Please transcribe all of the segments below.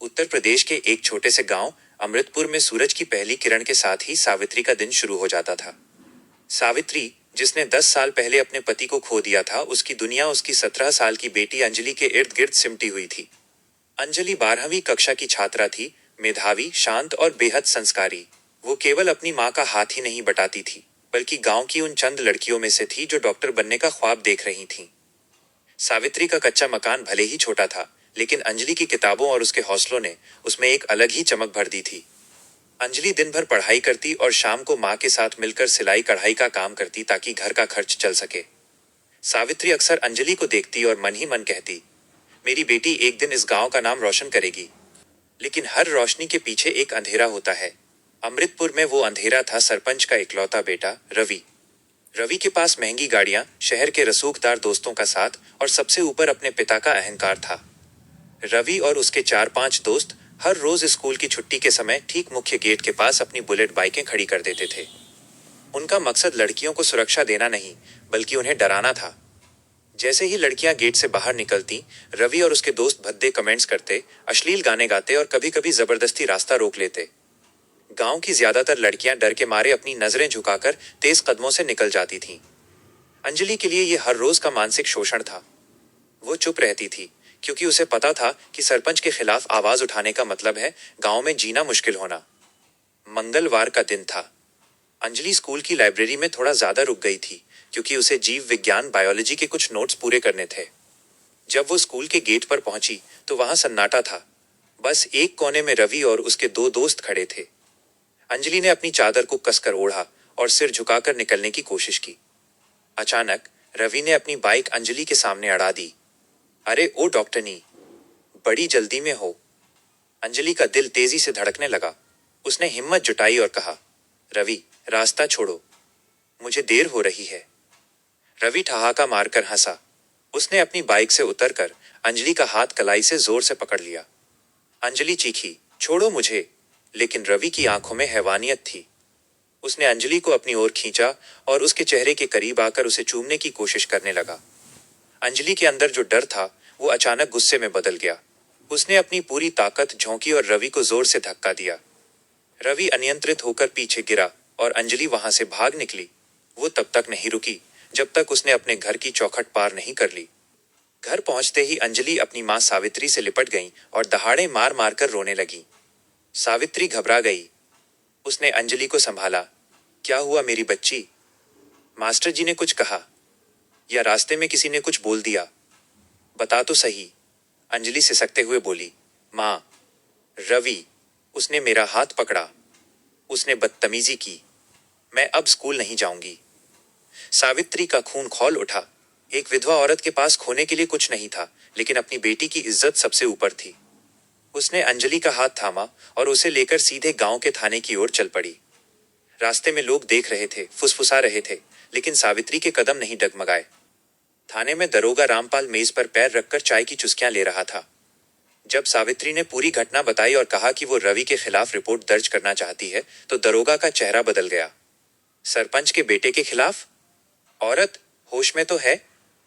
उत्तर प्रदेश के एक छोटे से गांव अमृतपुर में सूरज की पहली किरण के साथ ही सावित्री का दिन शुरू हो जाता था। सावित्री, जिसने 10 साल पहले अपने पति को खो दिया था, उसकी दुनिया उसकी 17 साल की बेटी अंजलि के इर्द गिर्द सिमटी हुई थी। अंजलि 12वीं कक्षा की छात्रा थी, मेधावी, शांत और बेहद संस्कारी। वो केवल अपनी माँ का हाथ ही नहीं बटाती थी, बल्कि गांव की उन चंद लड़कियों में से थी जो डॉक्टर बनने का ख्वाब देख रही थीं। सावित्री का कच्चा मकान भले ही छोटा था, लेकिन अंजलि की किताबों और उसके हौसलों ने उसमें एक अलग ही चमक भर दी थी। अंजलि दिन भर पढ़ाई करती और शाम को माँ के साथ मिलकर सिलाई कढ़ाई का काम करती ताकि घर का खर्च चल सके। सावित्री अक्सर अंजलि को देखती और मन ही मन कहती, मेरी बेटी एक दिन इस गांव का नाम रोशन करेगी। लेकिन हर रोशनी के पीछे एक अंधेरा होता है। अमृतपुर में वो अंधेरा था सरपंच का इकलौता बेटा रवि। रवि के पास महंगी गाड़ियां, शहर के रसूखदार दोस्तों का साथ और सबसे ऊपर अपने पिता का अहंकार था। रवि और उसके 4-5 दोस्त हर रोज स्कूल की छुट्टी के समय ठीक मुख्य गेट के पास अपनी बुलेट बाइकें खड़ी कर देते थे। उनका मकसद लड़कियों को सुरक्षा देना नहीं, बल्कि उन्हें डराना था। जैसे ही लड़कियां गेट से बाहर निकलती, रवि और उसके दोस्त भद्दे कमेंट्स करते, अश्लील गाने गाते और कभी कभी जबरदस्ती रास्ता रोक लेते। गांव की ज्यादातर लड़कियां डर के मारे अपनी नजरें झुकाकर तेज कदमों से निकल जाती थीं। अंजलि के लिए यह हर रोज का मानसिक शोषण था। वो चुप रहती थी, क्योंकि उसे पता था कि सरपंच के खिलाफ आवाज उठाने का मतलब है गांव में जीना मुश्किल होना। मंगलवार का दिन था। अंजलि स्कूल की लाइब्रेरी में थोड़ा ज्यादा रुक गई थी, क्योंकि उसे जीव विज्ञान बायोलॉजी के कुछ नोट्स पूरे करने थे। जब वो स्कूल के गेट पर पहुंची तो वहां सन्नाटा था। बस एक कोने में रवि और उसके 2 दोस्त खड़े थे। अंजलि ने अपनी चादर को कसकर ओढ़ा और सिर झुकाकर निकलने की कोशिश की। अचानक रवि ने अपनी बाइक अंजलि के सामने अड़ा दी। अरे ओ डॉक्टरनी, बड़ी जल्दी में हो। अंजलि का दिल तेजी से धड़कने लगा। उसने हिम्मत जुटाई और कहा, रवि, रास्ता छोड़ो, मुझे देर हो रही है। रवि ठहाका मारकर हंसा। उसने अपनी बाइक से उतरकर अंजलि का हाथ कलाई से जोर से पकड़ लिया। अंजलि चीखी, छोड़ो मुझे, लेकिन रवि की आंखों में हैवानियत थी। उसने अंजलि को अपनी ओर खींचा और उसके चेहरे के करीब आकर उसे चूमने की कोशिश करने लगा। अंजलि के अंदर जो डर था, वो अचानक गुस्से में बदल गया। उसने अपनी पूरी ताकत झोंकी और रवि को जोर से धक्का दिया। रवि अनियंत्रित होकर पीछे गिरा और अंजलि वहां से भाग निकली। वो तब तक नहीं रुकी जब तक उसने अपने घर की चौखट पार नहीं कर ली। घर पहुंचते ही अंजलि अपनी मां सावित्री से लिपट गई और दहाड़े मार मार कर रोने लगी। सावित्री घबरा गई। उसने अंजलि को संभाला। क्या हुआ मेरी बच्ची? मास्टर जी ने कुछ कहा या रास्ते में किसी ने कुछ बोल दिया? बता तो सही। अंजलि सिसकते हुए बोली, मां, रवि, उसने मेरा हाथ पकड़ा। उसने बदतमीजी की। मैं अब स्कूल नहीं जाऊंगी। सावित्री का खून खौल उठा। एक विधवा औरत के पास खोने के लिए कुछ नहीं था, लेकिन अपनी बेटी की इज्जत सबसे ऊपर थी। उसने अंजलि का हाथ थामा और उसे लेकर सीधे गांव के थाने की ओर चल पड़ी। रास्ते में लोग देख रहे थे, फुसफुसा रहे थे, लेकिन सावित्री के कदम नहीं डगमगाए। थाने में दरोगा रामपाल मेज पर पैर रखकर चाय की चुस्कियां ले रहा था। जब सावित्री ने पूरी घटना बताई और कहा कि वो रवि के खिलाफ रिपोर्ट दर्ज करना चाहती है, तो दरोगा का चेहरा बदल गया। सरपंच के बेटे के खिलाफ? औरत, होश में तो है?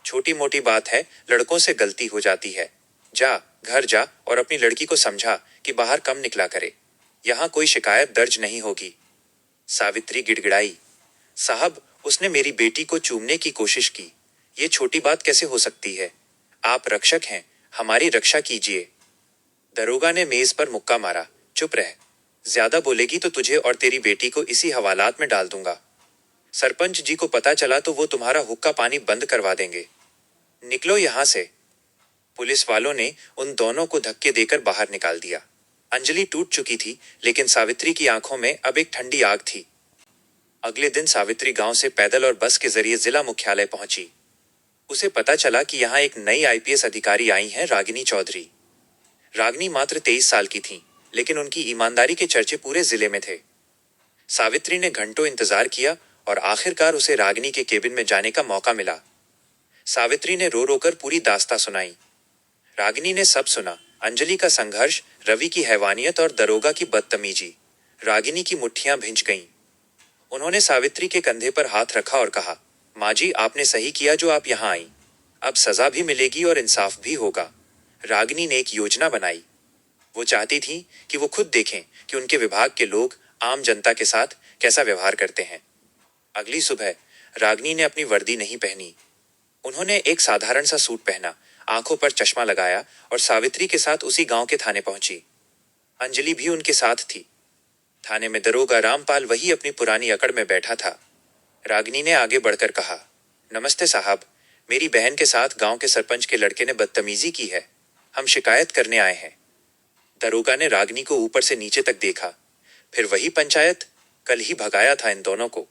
छोटी मोटी बात है, लड़कों से गलती हो जाती है। जा, घर जा और अपनी लड़की को समझा कि बाहर कम निकला करे। यहां कोई शिकायत दर्ज नहीं होगी। सावित्री गिड़गिड़ाई, साहब, उसने मेरी बेटी को चूमने की कोशिश की। ये छोटी बात कैसे हो सकती है? आप रक्षक हैं, हमारी रक्षा कीजिए। दरोगा ने मेज पर मुक्का मारा। चुप रह। ज्यादा बोलेगी तो तुझे और तेरी बेटी को इसी हवालात में डाल दूंगा। सरपंच जी को पता चला तो वो तुम्हारा हुक्का पानी बंद करवा देंगे। निकलो यहां से। पुलिस वालों ने उन दोनों को धक्के देकर बाहर निकाल दिया। अंजलि टूट चुकी थी, लेकिन सावित्री की आंखों में अब एक ठंडी आग थी। अगले दिन सावित्री गांव से पैदल और बस के जरिए जिला मुख्यालय पहुंची। उसे पता चला कि यहाँ एक नई आईपीएस अधिकारी आई हैं, रागिनी चौधरी। रागिनी मात्र 23 साल की थीं, लेकिन उनकी ईमानदारी के चर्चे पूरे जिले में थे। सावित्री ने घंटों इंतजार किया और आखिरकार उसे रागिनी के केबिन में जाने का मौका मिला। सावित्री ने रो रो कर पूरी दास्तां सुनाई। रागिनी ने सब सुना, अंजलि का संघर्ष, रवि की हैवानियत और दरोगा की बदतमीजी। रागिनी की मुट्ठियां भिंच गईं। उन्होंने सावित्री के कंधे पर हाथ रखा और कहा, माँ जी, आपने सही किया जो आप यहाँ आई। अब सजा भी मिलेगी और इंसाफ भी होगा। रागिनी ने एक योजना बनाई। वो चाहती थी कि वो खुद देखें कि उनके विभाग के लोग आम जनता के साथ कैसा व्यवहार करते हैं। अगली सुबह रागिनी ने अपनी वर्दी नहीं पहनी। उन्होंने एक साधारण सा सूट पहना, आंखों पर चश्मा लगाया और सावित्री के साथ उसी गांव के थाने पहुंची। अंजलि भी उनके साथ थी। थाने में दरोगा रामपाल वही अपनी पुरानी अकड़ में बैठा था। रागिनी ने आगे बढ़कर कहा, नमस्ते साहब, मेरी बहन के साथ गांव के सरपंच के लड़के ने बदतमीजी की है। हम शिकायत करने आए हैं। दरोगा ने रागिनी को ऊपर से नीचे तक देखा। फिर वही पंचायत, कल ही भगाया था इन दोनों को।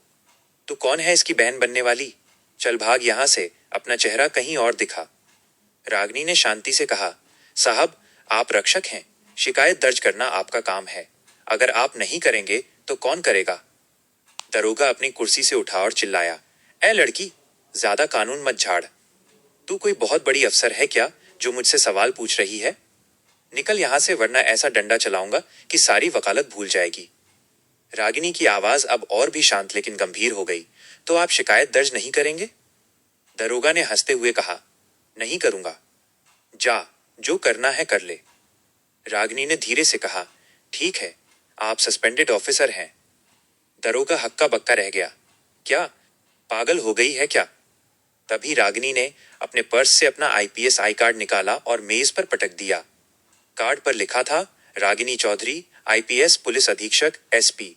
तू कौन है इसकी बहन बनने वाली? चल भाग यहां से, अपना चेहरा कहीं और दिखा। रागिनी ने शांति से कहा, साहब आप रक्षक हैं, शिकायत दर्ज करना आपका काम है। अगर आप नहीं करेंगे तो कौन करेगा? दरोगा अपनी कुर्सी से उठा और चिल्लाया, ए लड़की, ज्यादा कानून मत झाड़। तू कोई बहुत बड़ी अफसर है क्या जो मुझसे सवाल पूछ रही है? निकल यहां से, वरना ऐसा डंडा चलाऊंगा कि सारी वकालत भूल जाएगी। रागिनी की आवाज अब और भी शांत लेकिन गंभीर हो गई। तो आप शिकायत दर्ज नहीं करेंगे? दरोगा ने हंसते हुए कहा, नहीं करूंगा। जा, जो करना है कर ले। रागिनी ने धीरे से कहा, ठीक है, आप सस्पेंडेड ऑफिसर हैं। दरोगा हक्का बक्का रह गया। क्या पागल हो गई है क्या? तभी रागिनी ने अपने पर्स से अपना आईपीएस आई कार्ड निकाला और मेज पर पटक दिया। कार्ड पर लिखा था, रागिनी चौधरी, आईपीएस पुलिस अधीक्षक, एसपी।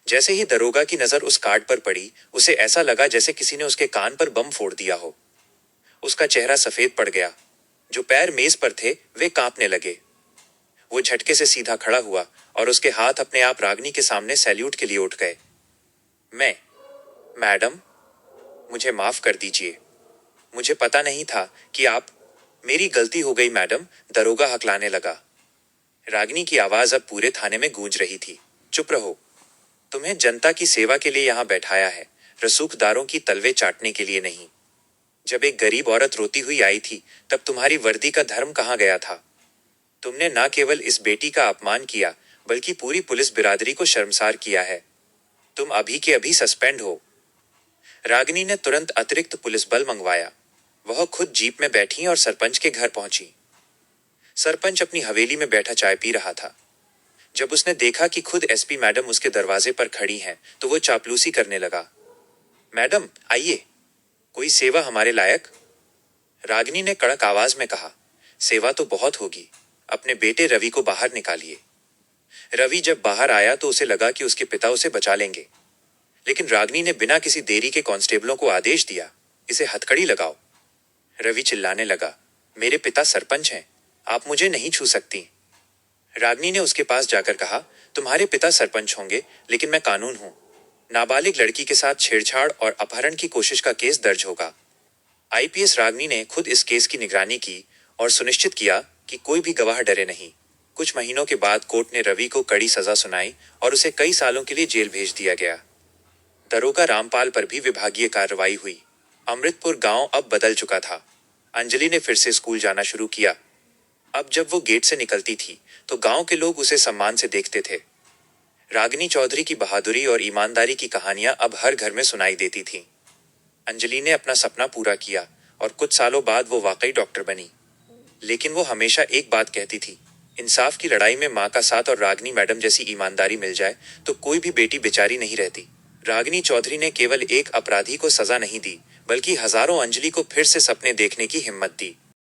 जैसे ही दरोगा की नजर उस कार्ड पर पड़ी, उसे ऐसा लगा जैसे किसी ने उसके कान पर बम फोड़ दिया हो। उसका चेहरा सफेद पड़ गया। जो पैर मेज पर थे वे कांपने लगे। वो झटके से सीधा खड़ा हुआ और उसके हाथ अपने आप रागिनी के सामने सैल्यूट के लिए उठ गए। मैडम, मुझे माफ कर दीजिए। मुझे पता नहीं था कि आप। मेरी गलती हो गई मैडम, दरोगा हकलाने लगा। रागिनी की आवाज अब पूरे थाने में गूंज रही थी। चुप रहो। तुम्हें जनता की सेवा के लिए यहां बैठाया है, रसूखदारों की तलवे चाटने के लिए नहीं। जब एक गरीब औरत रोती हुई आई थी, तब तुम्हारी वर्दी का धर्म कहां गया था? तुमने न केवल इस बेटी का अपमान किया, बल्कि पूरी पुलिस बिरादरी को शर्मसार किया है। तुम अभी के अभी सस्पेंड हो। रागिनी ने तुरंत अतिरिक्त पुलिस बल मंगवाया। वह खुद जीप में बैठी और सरपंच के घर पहुंची। सरपंच अपनी हवेली में बैठा चाय पी रहा था। जब उसने देखा कि खुद एसपी मैडम उसके दरवाजे पर खड़ी हैं, तो वो चापलूसी करने लगा। मैडम आइए, कोई सेवा हमारे लायक? रागिनी ने कड़क आवाज में कहा, सेवा तो बहुत होगी। अपने बेटे रवि को बाहर निकालिए। रवि जब बाहर आया तो उसे लगा कि उसके पिता उसे बचा लेंगे, लेकिन रागिनी ने बिना किसी देरी के कांस्टेबलों को आदेश दिया, इसे हथकड़ी लगाओ। रवि चिल्लाने लगा, मेरे पिता सरपंच हैं, आप मुझे नहीं छू सकती। रागिनी ने उसके पास जाकर कहा, तुम्हारे पिता सरपंच होंगे, लेकिन मैं कानून हूं। नाबालिग लड़की के साथ छेड़छाड़ और अपहरण की कोशिश का केस दर्ज होगा। आईपीएस रागिनी ने खुद इस केस की निगरानी की और सुनिश्चित किया कि कोई भी गवाह डरे नहीं। कुछ महीनों के बाद कोर्ट ने रवि को कड़ी सजा सुनाई और उसे कई सालों के लिए जेल भेज दिया गया। दरोगा रामपाल पर भी विभागीय कार्रवाई हुई। अमृतपुर गांव अब बदल चुका था। अंजलि ने फिर से स्कूल जाना शुरू किया। अब जब वो गेट से निकलती थी तो गांव के लोग उसे सम्मान से देखते थे। रागिनी चौधरी की बहादुरी और ईमानदारी की कहानियां अब हर घर में सुनाई देती थीं। अंजलि ने अपना सपना पूरा किया और कुछ सालों बाद वो वाकई डॉक्टर बनी। लेकिन वो हमेशा एक बात कहती थी, इंसाफ की लड़ाई में माँ का साथ और रागिनी मैडम जैसी ईमानदारी मिल जाए तो कोई भी बेटी बेचारी नहीं रहती। रागिनी चौधरी ने केवल एक अपराधी को सजा नहीं दी, बल्कि हजारों अंजलि को फिर से सपने देखने की हिम्मत दी।